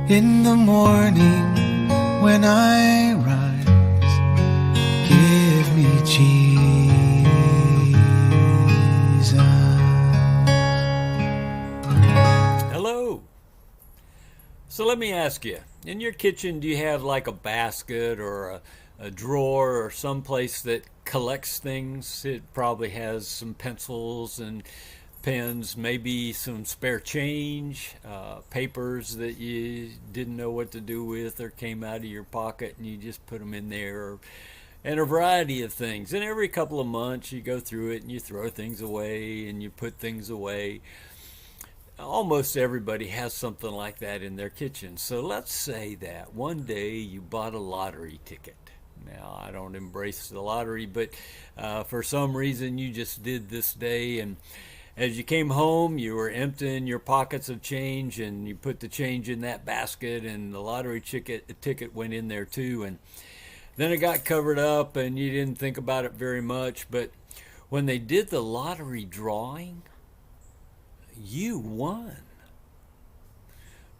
In the morning when I rise, give me Jesus. Hello. So let me ask you, in your kitchen, do you have like a basket or a drawer or some place that collects things? It probably has some pencils and pens, maybe some spare change, papers that you didn't know what to do with or came out of your pocket and you just put them in there, and a variety of things. And every couple of months you go through it and you throw things away and you put things away. Almost everybody has something like that in their kitchen. So let's say that one day you bought a lottery ticket. Now, I don't embrace the lottery, but for some reason you just did this day, and as you came home, you were emptying your pockets of change, and you put the change in that basket, and the lottery ticket went in there too, and then it got covered up, and you didn't think about it very much. But when they did the lottery drawing, you won.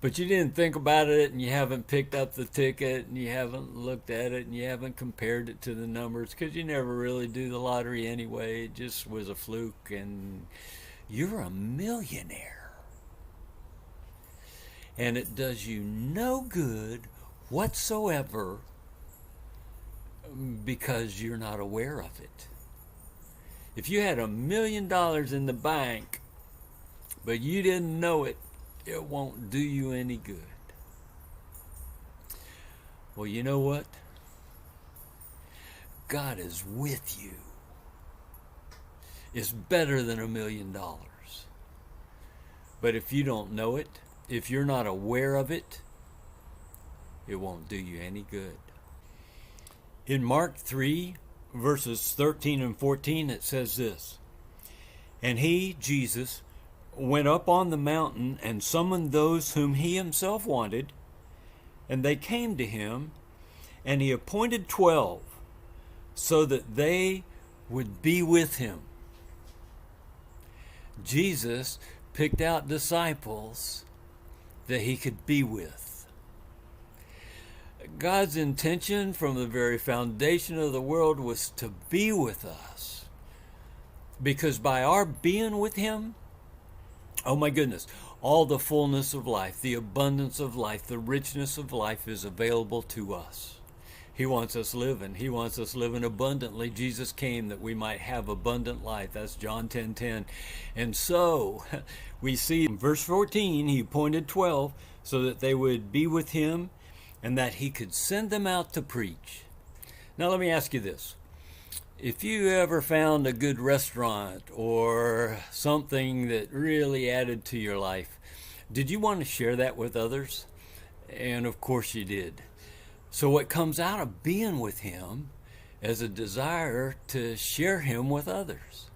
But you didn't think about it, and you haven't picked up the ticket, and you haven't looked at it, and you haven't compared it to the numbers, because you never really do the lottery anyway. It just was a fluke, and you're a millionaire. And it does you no good whatsoever because you're not aware of it. If you had $1 million in the bank, but you didn't know it, it won't do you any good. Well, you know what? God is with you. It's better than $1 million. But if you don't know it, if you're not aware of it, it won't do you any good. In Mark 3, verses 13 and 14, it says this: "And he, Jesus, went up on the mountain and summoned those whom he himself wanted, and they came to him, and he appointed 12, so that they would be with him." Jesus picked out disciples that he could be with. God's intention from the very foundation of the world was to be with us, because by our being with him, oh my goodness, all the fullness of life, the abundance of life, the richness of life is available to us. He wants us living. He wants us living abundantly. Jesus came that we might have abundant life. That's John 10:10. And so we see in verse 14, he appointed 12 so that they would be with him and that he could send them out to preach. Now let me ask you this. If you ever found a good restaurant or something that really added to your life, did you want to share that with others? And of course you did. So what comes out of being with him is a desire to share him with others.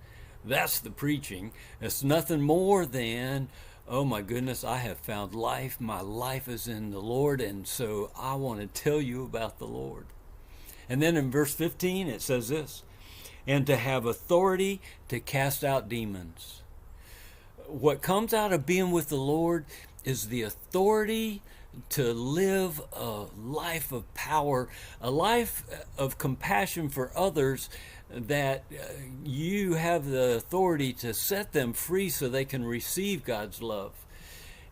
That's the preaching. It's nothing more than, oh my goodness, I have found life. My life is in the Lord, and so I want to tell you about the Lord. And then in verse 15 it says this: "And to have authority to cast out demons." What comes out of being with the Lord is the authority to live a life of power, a life of compassion for others, that you have the authority to set them free so they can receive God's love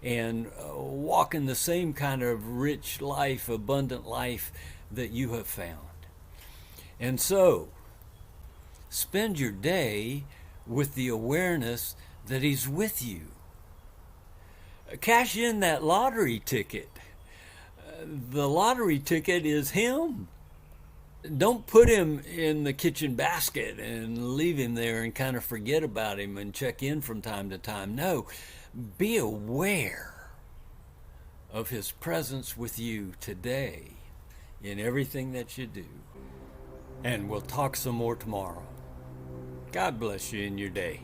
and walk in the same kind of rich life, abundant life that you have found. And so, spend your day with the awareness that he's with you. Cash in that lottery ticket. The lottery ticket is him. Don't put him in the kitchen basket and leave him there and kind of forget about him and check in from time to time. No, be aware of his presence with you today in everything that you do. And we'll talk some more tomorrow. God bless you in your day.